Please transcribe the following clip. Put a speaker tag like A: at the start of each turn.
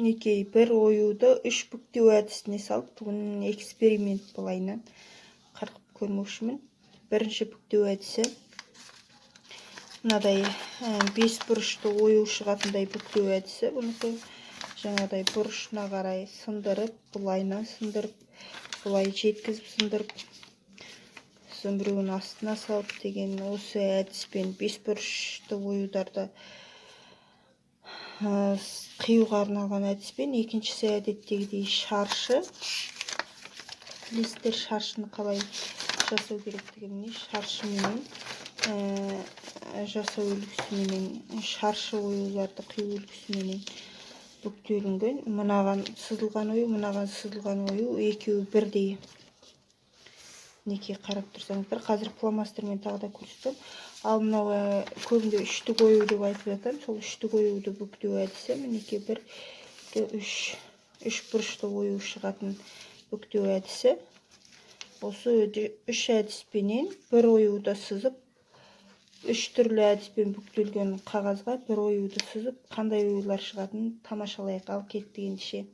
A: мінекей бір оюды 3 бүктеу әдісіне салып, бүгін эксперимент былайынан қырқып көрмекшімін. Бірінші бүктеу әдісі мынадай 5 бұрышты ою шығатындай бүктеу әдісі. Бұныкі жаңадай бұрышына қарай сындырып, бұлайынан сындырып, бұлай жеткізіп сындырып, біреуін астына салып деген осы әдіспен 5 бұрышты оюдарды қиюға арналған әдіспен. Екіншісі әдеттегідей шаршы. Білесіздер шаршыны қалай жасау керектігіне, шаршыменен жасау үлгісіменен, шаршы оюларды қию үлгісіменен бүктелінген. Мынаған сызылған ою, мынаған сызылған ою екеуі бірдей. Неке қарап тұрсаңыздар, қазір фломастермен тағы да көрсетем. Ал мынау көбінде үштік ою деп айтып жатам. Сол үштік оюды бүктеу әдісі. Мінекей 1, 2, 3 бұрышты ою шығатын бүктеу әдісі. Осы 3 әдіспенен бір оюды сызып, 3 түрлі әдіспен бүктелген қағазға бір оюды сызып, қандай оюлар шығатынын тамашалайық. Ал кеттік ендеше.